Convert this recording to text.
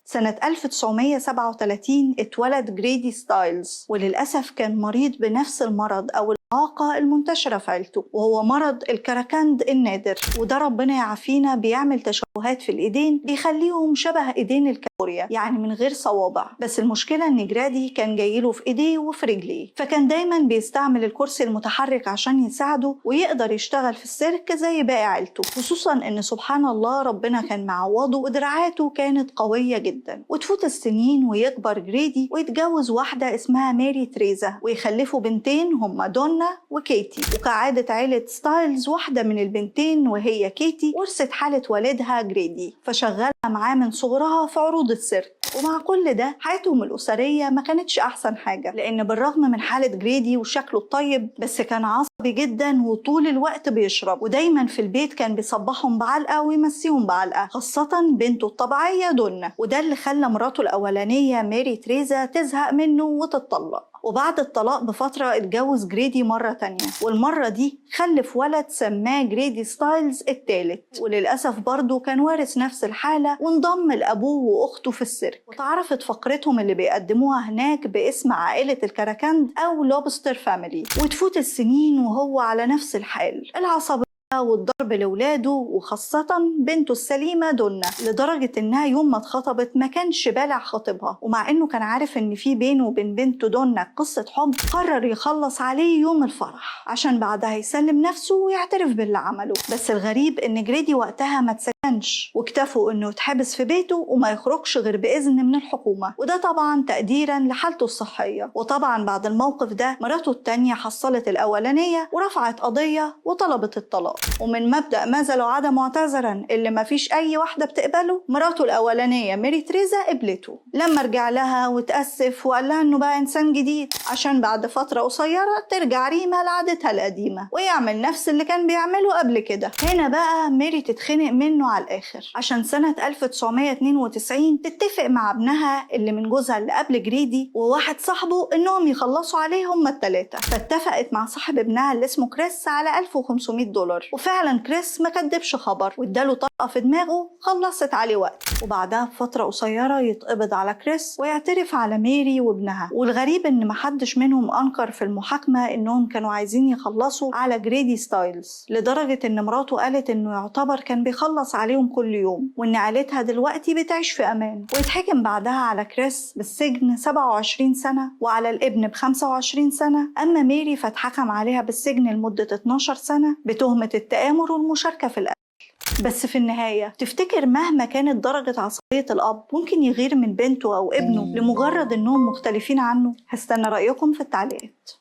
سنة 1937 اتولد جريدي ستايلز، وللأسف كان مريض بنفس المرض أو الإعاقة المنتشرة في عيلته، وهو مرض الكراكند النادر. وده ربنا يعافينا بيعمل تشوهات في الإيدين بيخليهم شبه إيدين الكابوريا، يعني من غير صوابع. بس المشكلة إن جرادي كان جايله في إيديه وفي رجليه، فكان دايما بيستعمل الكرسي المتحرك عشان يساعده ويقدر يشتغل في السيرك زي باقي عيلته، خصوصا إن سبحان الله ربنا كان معوضه ودراعاته كانت قوية جدا. وتفوت السنين ويكبر جريدي ويتجوز واحدة اسمها ماري تريزا، ويخلفوا بنتين هما دونا وكيتي. وكعادة عيلة ستايلز واحدة من البنتين وهي كيتي ورثت حالة والدها جريدي، فشغلها معاه من صغرها في عروض السيرك. ومع كل ده حياتهم الأسرية ما كانتش أحسن حاجة، لأن بالرغم من حالة جريدي وشكله الطيب بس كان عصبي جدا وطول الوقت بيشرب، ودايما في البيت كان بيصبحهم بعلقة ويمسيهم بعلقة، خاصة بنته الطبيعية دونا. وده اللي خلى مراته الأولانية ماري تريزا تزهق منه وتتطلق. وبعد الطلاق بفترة اتجوز جريدي مرة تانية، والمرة دي خلف ولد سماه جريدي ستايلز الثالث، وللأسف برضه كان وارث نفس الحالة وانضم لأبوه وأخته في السيرك. وتعرفت فقرتهم اللي بيقدموها هناك باسم عائلة الكراكند أو لوبستر فاميلي. وتفوت السنين وهو على نفس الحال، العصبية والضرب لولاده وخاصة بنته السليمة دونا، لدرجة انها يوم ما اتخطبت ما كانش بالع خطيبها، ومع انه كان عارف ان في بينه وبين بنته دونا قصة حب، قرر يخلص عليه يوم الفرح عشان بعدها يسلم نفسه ويعترف باللي عمله. بس الغريب ان جريدي وقتها ما اتسجنش، واكتفوا انه يتحبس في بيته وما يخرجش غير بإذن من الحكومة، وده طبعا تقديرا لحالته الصحية. وطبعا بعد الموقف ده مراته التانية حصلت الأولانية ورفعت قضية وطلبت الطلاق. ومن مبدأ ماذا لو عاد معتذرا اللي ما فيش أي واحدة بتقبله، مراته الأولانية ماري تريزا قبلته لما رجع لها وتأسف وقال لها إنه بقى إنسان جديد، عشان بعد فترة قصيرة ترجع ريما لعادتها القديمة ويعمل نفس اللي كان بيعمله قبل كده. هنا بقى ماري تتخنق منه على الآخر، عشان سنة 1992 تتفق مع ابنها اللي من جوزها اللي قبل جريدي وواحد صاحبه إنهم يخلصوا عليه هما التلاتة. فاتفقت مع صاحب ابنها اللي اسمه كريس على $1500، وفعلا كريس ما كدبش خبر واداله طلقة في دماغه خلصت عليه وقت. وبعدها بفترة قصيرة يتقبض على كريس ويعترف على ماري وابنها. والغريب ان محدش منهم انكر في المحاكمة انهم كانوا عايزين يخلصوا على جريدي ستايلز، لدرجة ان مراته قالت انه يعتبر كان بيخلص عليهم كل يوم، وان عيلتها دلوقتي بتعيش في امان. ويتحكم بعدها على كريس بالسجن 27 سنة وعلى الابن ب25 سنة. اما ماري فاتحكم عليها بالسجن لمدة 12 سنة بتهمة التآمر والمشاركة في القتل. بس في النهاية تفتكر مهما كانت درجة عصبية الأب ممكن يغير من بنته أو ابنه لمجرد أنهم مختلفين عنه؟ هستنى رأيكم في التعليقات.